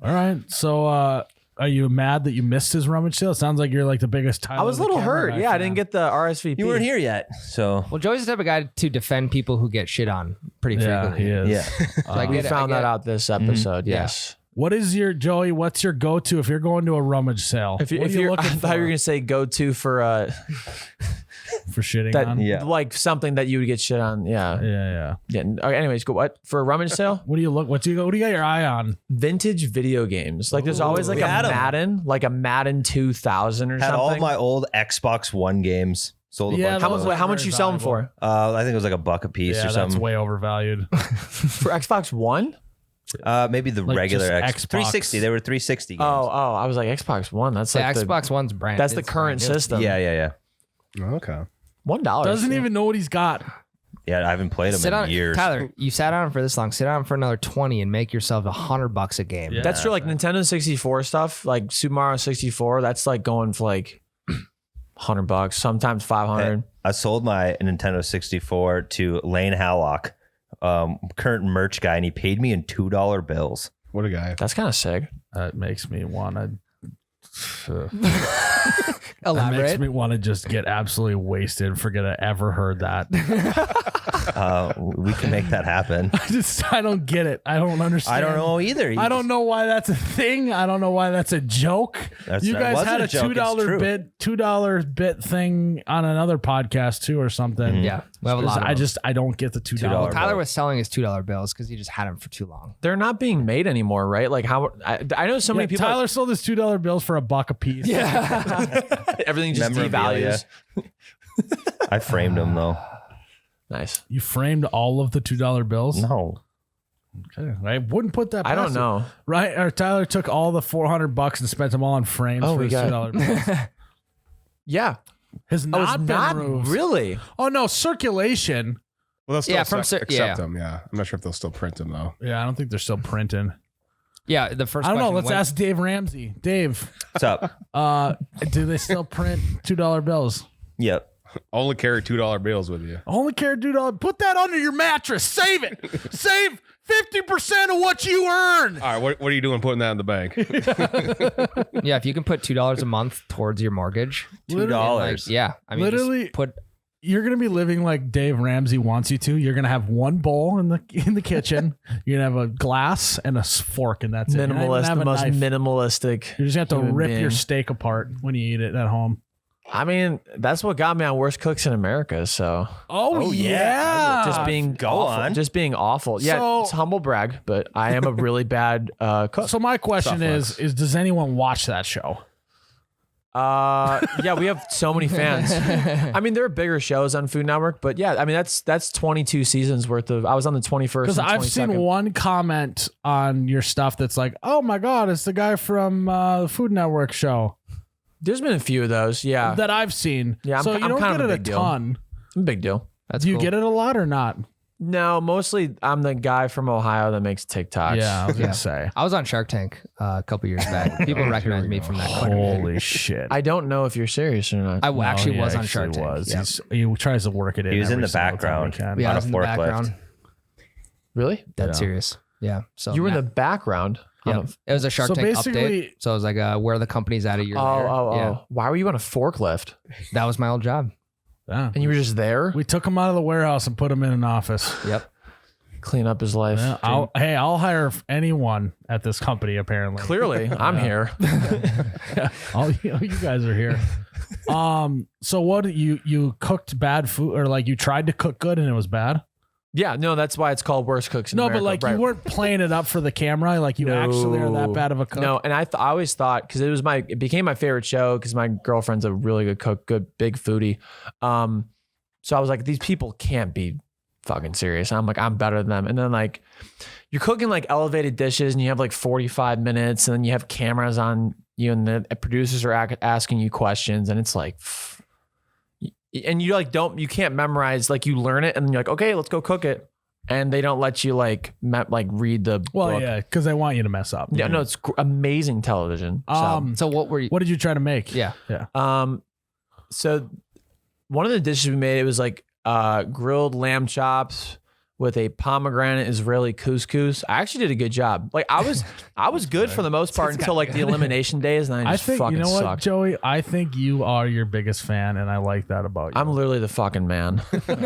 All right. So, are you mad that you missed his rummage sale? It sounds like you're like the biggest Tyler. I was a little hurt. Yeah, I didn't get the RSVP. You weren't here yet, so Well, Joey's the type of guy to defend people who get shit on pretty Yeah, frequently. he is. yeah. So I We get it, found I get that it. out this episode. Yes. What is your Joey? What's your go-to if you're going to a rummage sale? If, you, what if are you you're, I looking thought you were for? gonna say go to for For shitting that on? Yeah. like something that you would get shit on. Yeah. Yeah. Yeah. Okay, anyways, go what for a rummage sale? What do you look? What do you got your eye on? Vintage video games. Like there's always like We a had 'em. Madden, like a Madden 2000 or Had something. all of my old Xbox One games. Sold a Yeah, bunch how of much? those. Wait, how much you sell them for? I think it was like $1 a piece Yeah, or that's something. way overvalued. For Xbox One? Maybe the Like regular just Xbox. 360. They were 360 games. Oh, I was like Xbox One. That's The like Xbox One's brand. That's the it's current brand new. system. Yeah. Okay. $1. Doesn't even know what he's got. Yeah, I haven't played them Sit in on, years. Tyler, you sat on for this long. Sit on for another 20 and make yourself $100 a game. Yeah. That's for like Nintendo 64 stuff, like Super Mario 64. That's like going for like $100, sometimes 500. I sold my Nintendo 64 to Lane Hallock, current merch guy, and he paid me in $2 bills. What a guy. That's kind of sick. That makes me want to. That makes Elaborate. me want to just get absolutely wasted and forget I ever heard that. We can make that happen. I don't get it. I don't understand. I don't know either. I don't know why that's a thing. I don't know why that's a joke. That You guys wasn't had a a joke, it's $2 true. $2 bit thing on another podcast too, or something. Yeah, we have a lot of them. I don't get the $2. $2 Tyler was selling his $2 bills because he just had them for too long. They're not being made anymore, right? Like how I know so many people. Tyler sold his $2 bills for $1 a piece. Yeah. Everything just Memorabilia. devalues. I framed them though. Nice. You framed all of the $2 bills. No. Okay. I wouldn't put that. I don't past you. know. Right? Or Tyler took all the $400 and spent them all on frames Oh, for we his got- $2 bills. Yeah. Has Oh, not it's been not removed. really. Oh no, circulation. Well, they'll still Yeah, from accept yeah. them. Yeah. I'm not sure if they'll still print them though. Yeah, I don't think they're still printing. Yeah, the first I don't know. question Let's when- ask Dave Ramsey. Dave, What's up? do they still print $2 bills? Yep. Only carry $2 bills with you. Only carry $2. Put that under your mattress. Save it. Save 50% of what you earn. All right, what are you doing putting that in the bank? Yeah, if you can put $2 a month towards your mortgage, $2. yeah, I mean, Literally, just put. You're gonna be living like Dave Ramsey wants you to. You're gonna have one bowl in the kitchen. You're gonna have a glass and a fork, and that's it. Minimalist, the most minimalistic. You're just gonna have to human rip being. your steak apart when you eat it at home. I mean, that's what got me on Worst Cooks in America. So Oh yeah. just being Go awful, on. just being awful. Yeah, So- it's humble brag, but I am a really bad cook. So my question is does anyone watch that show? Yeah, we have so many fans. I mean, there are bigger shows on Food Network, but yeah, I mean that's 22 seasons worth of. I was on the 21st. Because and I've seen 22nd. one comment on your stuff that's like, "Oh my God, it's the guy from the Food Network show There's been a few of those. Yeah, that I've seen." Yeah, so I'm you don't kind get of it a a big deal. ton. big deal. That's Do you cool. get it a lot or not? No, mostly I'm the guy from Ohio that makes TikToks. Yeah, I was gonna say. I was on Shark Tank a couple years back. People recognize me from that. quite a bit. Holy shit! I don't know if you're serious or not. I No, actually he was on actually Shark Tank. was. Yeah. He tries to work it in. He was in every the single time background. he can. Yeah, I on was a in the forklift. background. Really? Dead Yeah. serious. Yeah. So You were in Matt- the background. Yeah. on It was a Shark So Tank basically- update. So it was like, where the company's at a year later. Yeah. Why were you on a forklift? That was my old job. Yeah. And you were just there? We took him out of the warehouse and put him in an office. Yep. Clean up his life. Yeah, I'll hire anyone at this company. Apparently, Clearly, I'm here. all you guys are here. So what you cooked bad food, or like you tried to cook good and it was bad? Yeah, no, that's why it's called Worst Cooks in No, America. but like right. you weren't playing it up for the camera. Like you actually are that bad of a cook. No, and I always thought, because it became my favorite show because my girlfriend's a really good cook, good big foodie. So I was like, these people can't be fucking serious. I'm like, I'm better than them. And then like you're cooking like elevated dishes and you have like 45 minutes and then you have cameras on you and the producers are asking you questions and it's like, and you like you can't memorize, like you learn it and then you're like, okay, let's go cook it. And they don't let you like read the Well, book. yeah, because they want you to mess up. Yeah, no, it's amazing television. So what were you? What did you try to make? Yeah. So one of the dishes we made, it was like grilled lamb chops with a pomegranate Israeli couscous. I actually did a good job. Like I was good for the most part until like the elimination days, and then I I just think fucking you know what, sucked. Joey. I think you are your biggest fan, and I like that about you. I'm literally the fucking man. Hell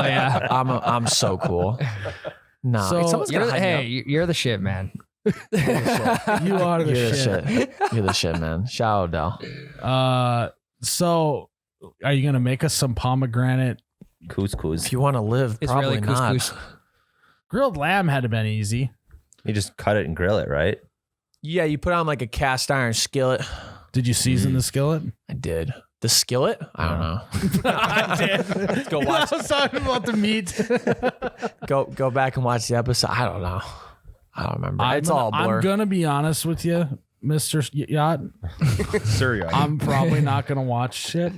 yeah. I'm so cool. No, So- someone's gonna hype me up. You're the shit, man. you are the You're shit. the shit. You're the shit, man. Shout out, Odell. So are you gonna make us some pomegranate Couscous. If you want to live, Israeli probably not. couscous. grilled lamb? Had to been easy. You just cut it and grill it, right? Yeah, you put on like a cast iron skillet. Did you season the skillet? I did. The skillet? I don't know. I did. Let's go watch. I was talking about the meat. Go back and watch the episode. I don't know. I don't remember. It's all a blur. I'm gonna be honest with you, Mr. Yacht. Sir Yacht. I'm probably not gonna watch shit.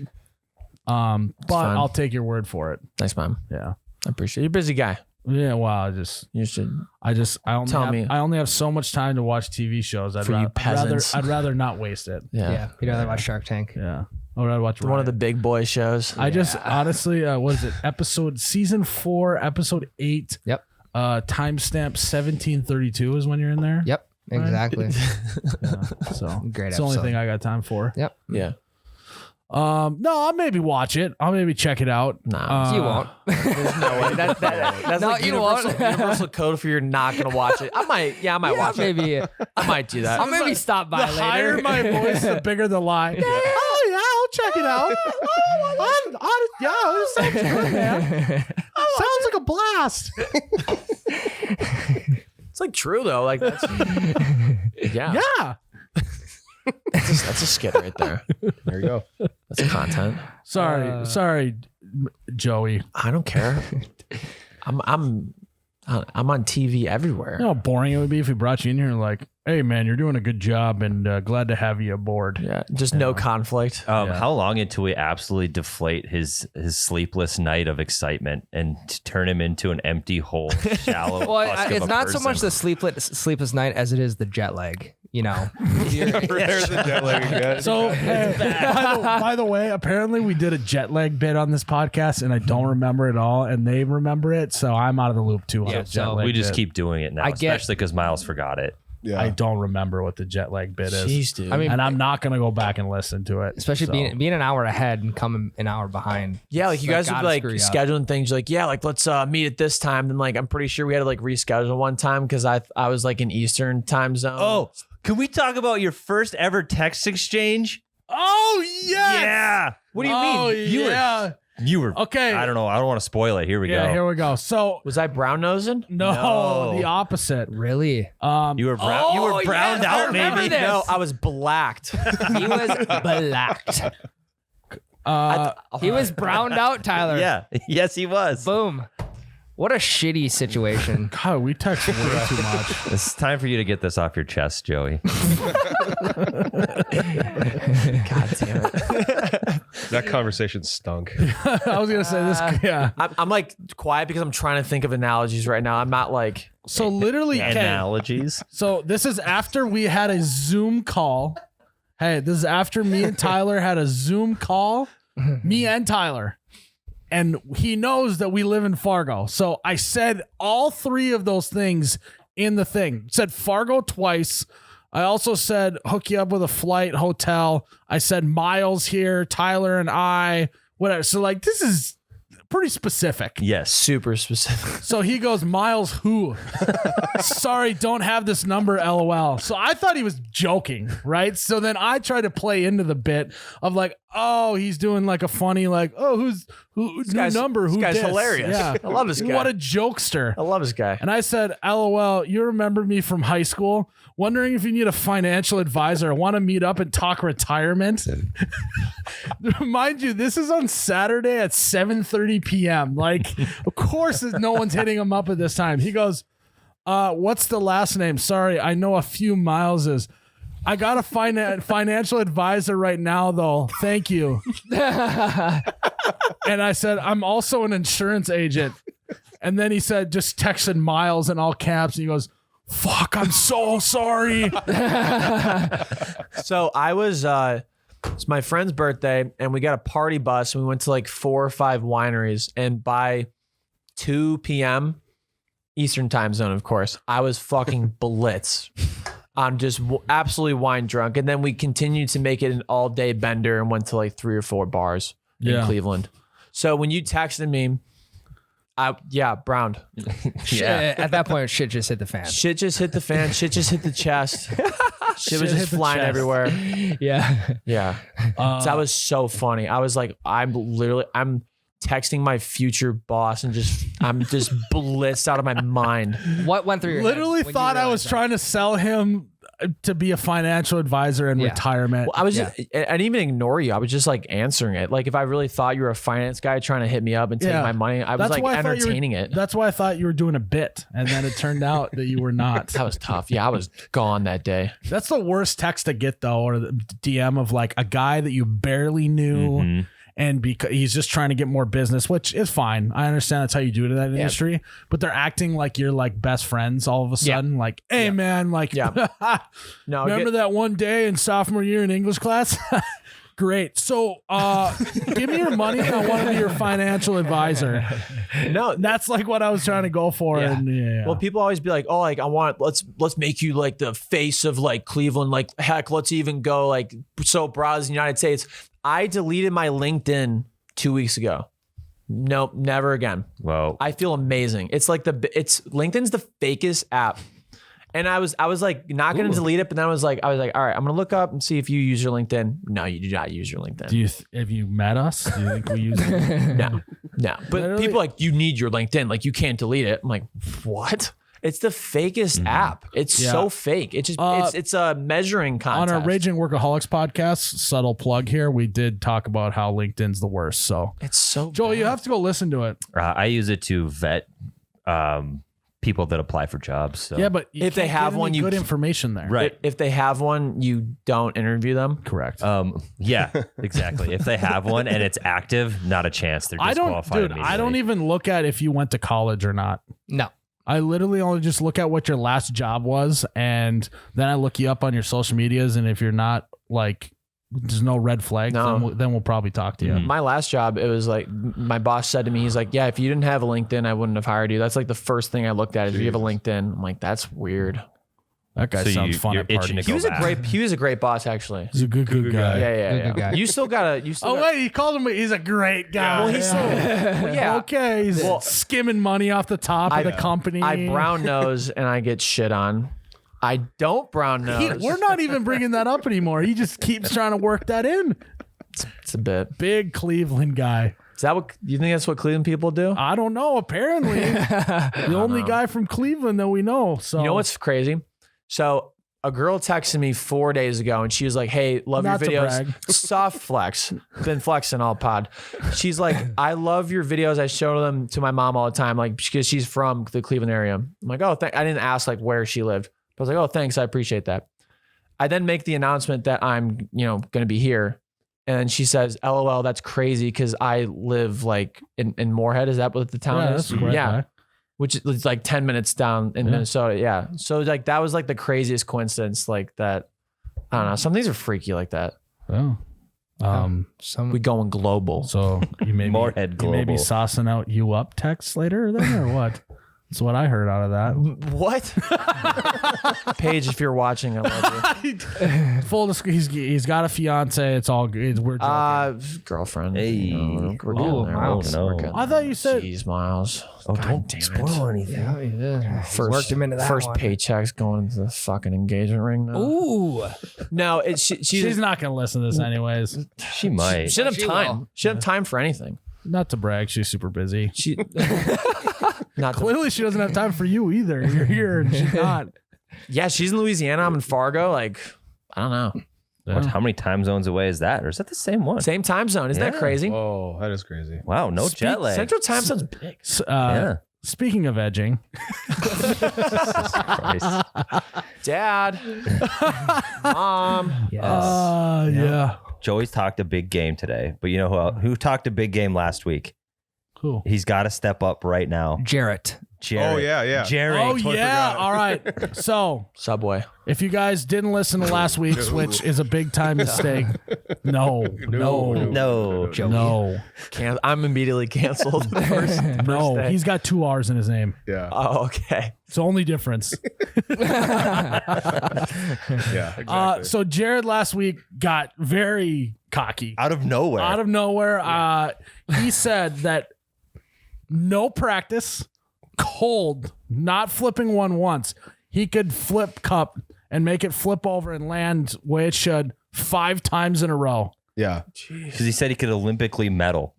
But fine. I'll take your word for it. Thanks, man. Yeah. I appreciate it. You're a busy guy. Yeah. Well, I You should. only have so much time to watch TV shows. For you peasants. I'd rather not waste it. Yeah. You'd rather watch Shark Tank. Yeah. I'd rather watch One of the Riot. big boy shows. I just honestly, what is it? Season 4, episode 8. Yep. Timestamp 1732 is when you're in there. Yep. Exactly. Yeah, so Great it's the only episode. thing I got time for. Yep. Yeah. No, I'll maybe watch it. I'll maybe check it out. Nah. You won't. There's no way. That's No, like you won't. universal code for you're not gonna watch it. I might. Yeah, I might watch it. Maybe. I might do that. I'll maybe stop by The later. higher my voice, the bigger the lie. Oh yeah, I'll check it out. It sounds good, man. Sounds like a blast. It's like true though. Like that's. Yeah. Yeah. That's a skit right there. There you go. That's content. Sorry, Joey. I don't care. I'm on TV everywhere. You know how boring it would be if we brought you in here and like, hey man, you're doing a good job and glad to have you aboard. Yeah, just no conflict. Yeah. How long until we absolutely deflate his sleepless night of excitement and turn him into an empty hole, shallow? Well, husk of it's a not so person? much the sleepless night as it is the jet lag. you know, There's the jet lag again. So, by the way, apparently we did a jet lag bit on this podcast, and I don't remember it all, and they remember it, so I'm out of the loop too. On Yeah, the jet lag We just bit. keep doing it now, especially because Miles forgot it. Yeah. I don't remember what the jet lag bit is. Jeez, dude. I mean, And I'm not gonna go back and listen to it, especially so. being an hour ahead and coming an hour behind. yeah, like you guys would be gotta like screw you up. scheduling things like, yeah, like let's meet at this time. Then like I'm pretty sure we had to like reschedule one time because I was like in Eastern time zone. Oh, can we talk about your first ever text exchange? Oh yes! Yeah. What do you Oh, mean? yeah. You were Okay. I don't know. I don't want to spoil it. Here we Yeah, go. here we go. So was I brown nosing? no, the opposite. Really? You were brown. you were browned yes, I out, remember maybe. this. No, I was blacked. He was blacked. Uh, He was browned out, Tyler. Yeah. Yes, he was. Boom. What a shitty situation. God, we text way too much. It's time for you to get this off your chest, Joey. God damn it. That conversation stunk. I was gonna say this. Yeah. I'm like quiet because I'm trying to think of analogies right now. I'm not like So literally, okay, Analogies. so this is after we had a Zoom call. Hey, this is after me and Tyler had a Zoom call. Me and Tyler. And he knows that we live in Fargo. So I said all three of those things in the thing. Said Fargo twice. I also said hook you up with a flight, hotel. I said Miles here, Tyler and I, whatever. So like this is pretty specific. Yes. super specific. So he goes, Miles, who? Sorry, don't have this number, LOL. So I thought he was joking, right? So then I tried to play into the bit of like, oh, he's doing like a funny, like, oh, who new guy's- number? Who this guy's dis? hilarious. Yeah. I love this guy. What a jokester. I love this guy. And I said, LOL, you remember me from high school? Wondering if you need a financial advisor. I want to meet up and talk retirement. Mind you, this is on Saturday at 7:30 p.m. Like, of course, no one's hitting him up at this time. He goes, what's the last name? Sorry, I know a few Mileses. I got a financial advisor right now, though. Thank you. And I said, I'm also an insurance agent. And then he said, just texted Miles in all caps. And he goes, fuck, I'm so sorry. So I was it's my friend's birthday and we got a party bus and we went to like 4 or 5 wineries, and by 2 p.m. Eastern time zone, of course, I was fucking blitz. I'm just absolutely wine drunk. And then we continued to make it an all day bender and went to like 3 or 4 bars in Cleveland. So when you texted me, browned. Yeah. At that point, shit just hit the fan. Shit just hit the fan. Shit just hit the chest. Shit was hit just the flying chest. everywhere. Yeah. Yeah. So that was so funny. I was like, I'm texting my future boss and I'm just blitzed out of my mind. What went through your Literally head when you thought I was realized that? trying to sell him to be a financial advisor in Yeah. retirement. Well, I was just, I didn't even ignore you. I was just like answering it. Like if I really thought you were a finance guy trying to hit me up and take Yeah. my money, I was like why I thought you were- entertaining it. That's why I thought you were doing a bit. And then it turned out that you were not. That was tough. Yeah, I was gone that day. That's the worst text to get though, or the DM of like a guy that you barely knew. And because he's just trying to get more business, which is fine. I understand that's how you do it in that industry, but they're acting like you're like best friends all of a sudden. Like, hey man, like, No, remember that one day in sophomore year in English class? Great. So give me your money. I want to be your financial advisor. No, That's like what I was trying to go for. Yeah. And well, people always be like, "Oh, like let's make you like the face of like Cleveland. Like heck, let's even go like so broad as the United States." I deleted my LinkedIn 2 weeks ago. Nope, never again. Well, I feel amazing. It's like LinkedIn's the fakest app. And I was like not going to delete it, but then I was like, all right, I'm going to look up and see if you use your LinkedIn. No, you do not use your LinkedIn. have you met us? Do you think we use it? No. But Literally- people like, you need your LinkedIn. Like you can't delete it. I'm like, what? It's the fakest app. It's so fake. It just it's a measuring contest. On our Raging Workaholics podcast, subtle plug here, we did talk about how LinkedIn's the worst. So, It's so Joel, bad. you have to go listen to it. I use it to vet people that apply for jobs. So. Yeah, but you If they can't have get one, any you good c- information there. Right. If they have one, you don't interview them. Correct. Yeah, exactly. If they have one and it's active, not a chance. They're I don't, disqualified dude. I don't immediately. even look at if you went to college or not. No. I literally only just look at what your last job was, and then I look you up on your social medias. And if you're not like, there's no red flags, then we'll probably talk to you. My last job, it was like my boss said to me, he's like, yeah, if you didn't have a LinkedIn, I wouldn't have hired you. That's like the first thing I looked at is if you have a LinkedIn. I'm like, that's weird. That guy sounds fun at parties. He was a great boss, actually. He's a good guy. Yeah. Good guy. You still gotta. Wait, he called him. He's a great guy. Well, he's still. Okay, he's skimming money off the top of the company. I brown nose and I get shit on. I don't brown nose. We're not even bringing that up anymore. He just keeps trying to work that in. It's a bit. Big Cleveland guy. Is that what you think? That's what Cleveland people do? I don't know. Apparently, the only guy from Cleveland that we know. So you know what's crazy? So a girl texted me 4 days ago and she was like, hey, love Not to your brag. videos. Soft flex. Been flexing all pod. She's like, I love your videos. I show them to my mom all the time, like, because she's from the Cleveland area. I'm like, oh, I didn't ask like where she lived. But I was like, oh, thanks. I appreciate that. I then make the announcement that I'm, going to be here. And she says, LOL, that's crazy because I live like in Moorhead. Is that what the town is? That's correct, guy. Which is like 10 minutes down in Minnesota. Yeah. So like that was like the craziest coincidence like that. I don't know. Some things are freaky like that. Oh. We going global. So you may Moorhead you may be Global. saucing out you up text later then or what? That's what I heard out of that. What? Paige, if you're watching, I love you. Full disclosure, he's got a fiance. It's all good. We're joking. Girlfriend. Hey. We're getting there. Miles. no. We're getting I thought you said Jeez, Miles. Oh, God don't damn it. spoil anything. Worked him into that First one. paycheck's going to the fucking engagement ring now. Ooh. No, she's not going to listen to this anyways. She might. She didn't have She time. will. She didn't have time for anything. Not to brag, she's super busy. She not to, Clearly, she doesn't have time for you either. You're here and she's not. yeah, she's in Louisiana. I'm in Fargo. Like, I don't know. What, how many time zones away is that? Or is that the same one? Same time zone. Isn't that Yeah. crazy? Whoa, that is crazy. Wow, no jet lag. Central time zone's big. Yeah. Speaking of edging, Christ. Dad, Mom. Yes. yeah. Joey's talked a big game today, but you know who talked a big game last week? Cool. He's got to step up right now. Jarrett. Jared. Oh, yeah. Jared. Oh, totally yeah. forgot. All right. So Subway. if you guys didn't listen to last week's, which is a big time mistake, no. No. I'm immediately canceled. First day. He's got 2 R's in his name. Yeah. Oh, okay. It's the only difference. Yeah. Exactly. So Jared last week got very cocky. Out of nowhere. Out of nowhere, he said that no practice, cold, not flipping one once. He could flip cup and make it flip over and land where it should 5 times in a row. Yeah. Because he said he could Olympically medal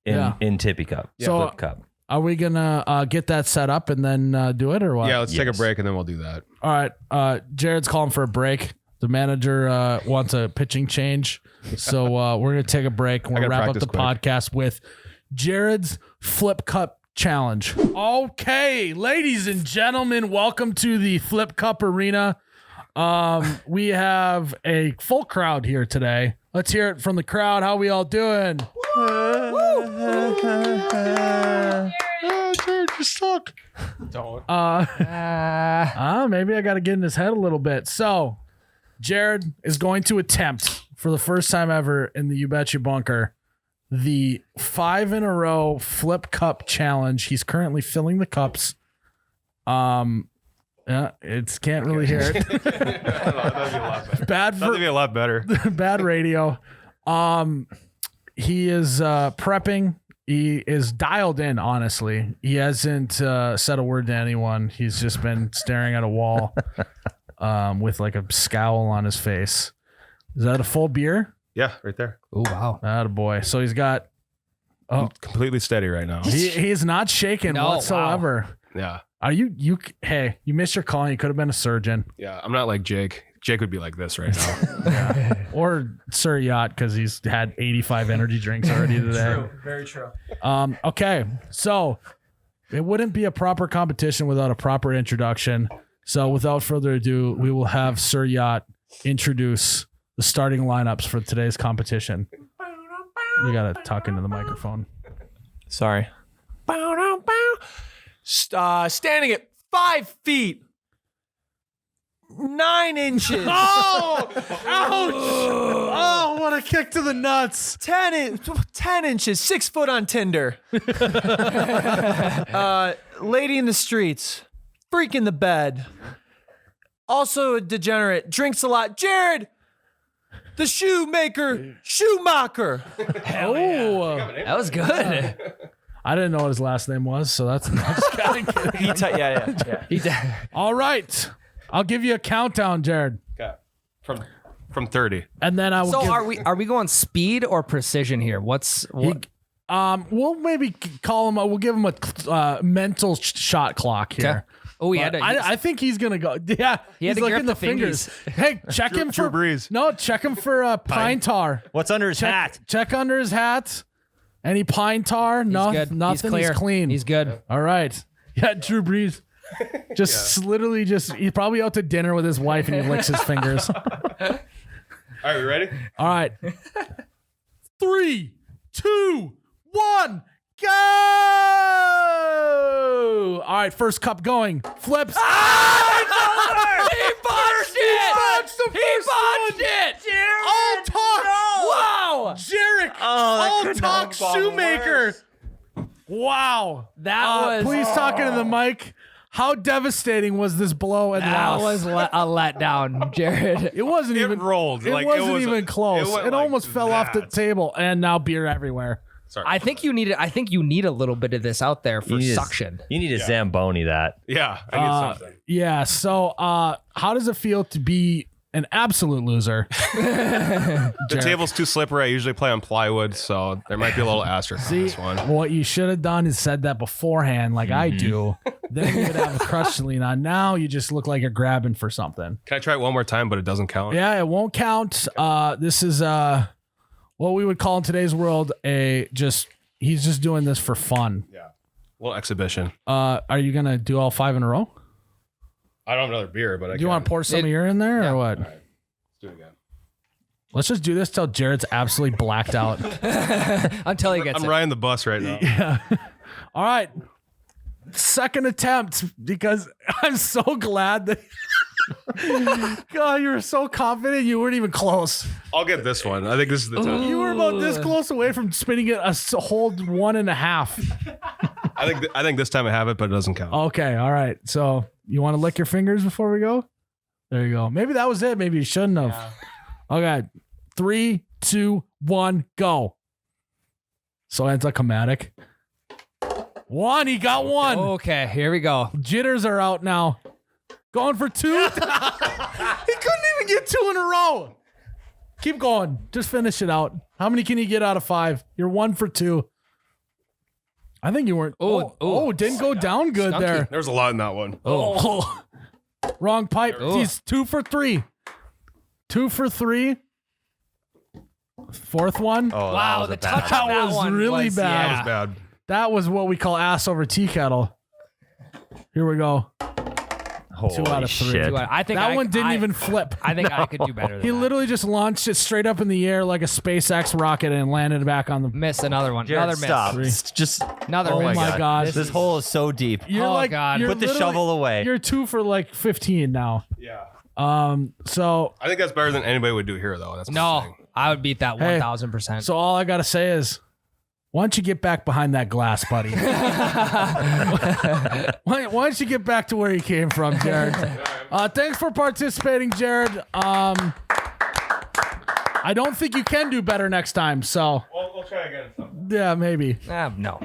in Tippy Cup. So- Flip Cup. Are we gonna get that set up and then do it or what? Yeah, let's take a Yes. break and then we'll do that. All right. Jared's calling for a break. The manager wants a pitching change, so we're gonna take a break. We'll gotta wrap up the practice quick. podcast with Jared's Flip Cup Challenge. Okay, ladies and gentlemen, welcome to the Flip Cup Arena. We have a full crowd here today. Let's hear it from the crowd. How we all doing? Jared, you suck. Don't. Maybe I got to get in his head a little bit. So, Jared is going to attempt for the first time ever in the You Bet You Bunker the 5 in a row Flip Cup Challenge. He's currently filling the cups. It's can't really hear it. Bad That'd be a lot better. bad radio. He is prepping. He is dialed in, honestly. He hasn't said a word to anyone. He's just been staring at a wall with like a scowl on his face. Is that a full beer? Yeah, right there. Oh, wow. Attaboy. So he's got... Completely steady right now. He is not shaken No, whatsoever. Yeah. Are you... Hey, you missed your call. You could have been a surgeon. Yeah. I'm not like Jake. Jake would be like this right now. Or Sir Yacht, because he's had 85 energy drinks already today. Very true. Okay, so it wouldn't be a proper competition without a proper introduction. So without further ado, we will have Sir Yacht introduce the starting lineups for today's competition. You gotta talk into the microphone. Sorry. Standing at 5 feet 9 inches. Oh, ouch! Oh, what a kick to the nuts. 10 inches, 6 foot on Tinder. Lady in the streets, freak in the bed. Also a degenerate, drinks a lot. Jared, the Schumacher. Oh, That was good. I didn't know what his last name was, so that's just kidding. Yeah. He did. All right. I'll give you a countdown, Jared. Okay. From 30. And then I will So give, are we going speed or precision here? What? we'll maybe call him, we'll give him a mental shot clock here. Okay. Oh, he had to. I think he's gonna go. Yeah, He had he's to looking grip at the the fingers. Hey, check him for Drew Brees. No, check him for pine tar. What's under his hat? Check under his hat. Any pine tar? No, good. nothing. He's He's clear. clean. He's good. All right. Yeah, Drew Brees. Literally he's probably out to dinner with his wife and he licks his fingers. All right, we ready? All right. 3, 2, 1, go! All right, first cup going. Flips. He botched it. All talk. Wow. Jarek. All talk Shoemaker. Wow. That was. Please talk into the mic. How devastating was this blow and That loss? was a letdown, Jared. It wasn't It even rolled. It Like, it wasn't was- even close. it It, went like almost fell off the that. table, and now beer everywhere. Sorry. I think you need a little bit of this out there for suction. You need a Zamboni that. Yeah, I need something. Yeah. So, how does it feel to be an absolute loser? The table's too slippery. I usually play on plywood, so there might be a little asterisk on this one. What you should have done is said that beforehand, like I do. Then you would have a crutch to lean on. Now you just look like you're grabbing for something. Can I try it one more time, but it doesn't count? Yeah, it won't count. This is what we would call in today's world he's just doing this for fun. Yeah. A little exhibition. Are you gonna do all 5 in a row? I don't have another beer, but I Do you want to pour some of your in there or what? Let's do it again. Let's just do this till Jared's absolutely blacked out. Until he gets I'm it. riding the bus right now. All right. Second attempt, because I'm so glad that God, you were so confident you weren't even close. I'll get this one. I think this is the time. You were about this close away from spinning it a whole 1.5. I think this time I have it, but it doesn't count. Okay, all right. So you want to lick your fingers before we go? There you go. Maybe that was it. Maybe you shouldn't have. Yeah. Okay. 3, 2, 1, go. So anticlimactic. 1, he got 1. Okay, here we go. Jitters are out now. Going for 2. He couldn't even get 2 in a row. Keep going. Just finish it out. How many can you get out of 5? You're 1 for 2. I think you weren't. Oh, didn't go down good Skunky. there. There's a lot in that one. Oh, wrong pipe. He's 2 for 3. 2 for 3. Fourth one. Oh, Wow, that was the a bad touch one. on That was one really was- bad. That yeah. was bad. That was what we call ass over tea kettle. Here we go. Holy 2 out of 3. shit. I think That one didn't even flip. I think I could do better than He that. literally just launched it straight up in the air like a SpaceX rocket and landed back on the. Miss another one. Jared, Another miss. stop. It's just Another oh miss. my my god. God. This hole is so deep. You're Oh, like, God. you're Put the literally- shovel away. You're 2 for like 15 now. Yeah. So I think that's better than anybody would do here, though. That's what I'm No, saying. I would beat that Hey. 1,000%. So all I gotta say is, why don't you get back behind that glass, buddy? why don't you get back to where you came from, Jared? Thanks for participating, Jared. I don't think you can do better next time. So We'll try again. yeah, maybe. No.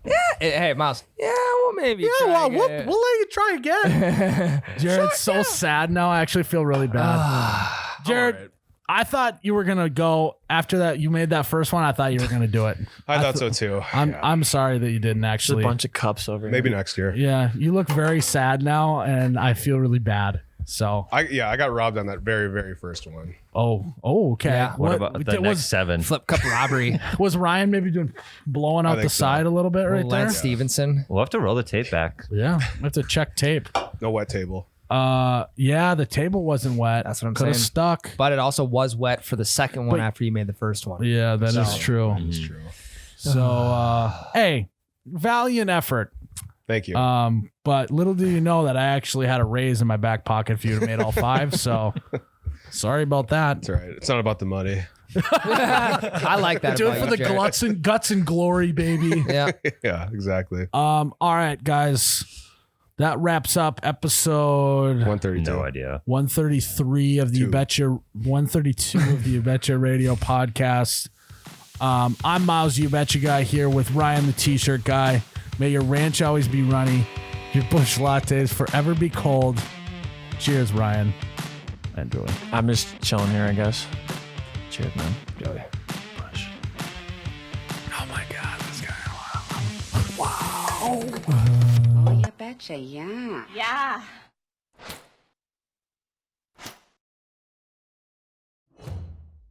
Yeah. Hey, Miles. Yeah, well, maybe. Yeah, try well, again. we'll let you try again. Jared's so sad now. I actually feel really bad. Jared, All right. I thought you were gonna go after that. You made that first one. I thought you were gonna do it. I thought so too. I'm sorry that you didn't There's a actually. bunch of cups over here. Maybe next year. Yeah, you look very sad now, and I feel really bad. So, I got robbed on that very, very first one. okay. Yeah. What about the next 7? Flip cup robbery. Was Ryan maybe blowing out the think so. side a little bit right there? Lance Stevenson. We'll have to roll the tape back. Yeah, we have to check tape. No wet table. Yeah, the table wasn't wet. That's what I'm Could have saying. stuck. But it also was wet for the second one But- after you made the first one. Yeah, that is true. It's true. So, hey, valiant effort. Thank you. But little do you know that I actually had a raise in my back pocket if you'd have made all 5. So sorry about that. It's all right. It's not about the money. I like that. Do it about for you, the Jared. guts and glory, baby. Yeah. Yeah, exactly. All right, guys. That wraps up episode 132. No idea. 133 of the You Betcha 132 of the You Betcha Radio podcast. I'm Miles, You Betcha guy, here with Ryan, the T-shirt guy. May your ranch always be runny. Your bush lattes forever be cold. Cheers, Ryan and Joey. I'm just chilling here, I guess. Cheers, man. Joey. Bush. Oh my God, this guy. Wow. Oh, you betcha, yeah. Yeah.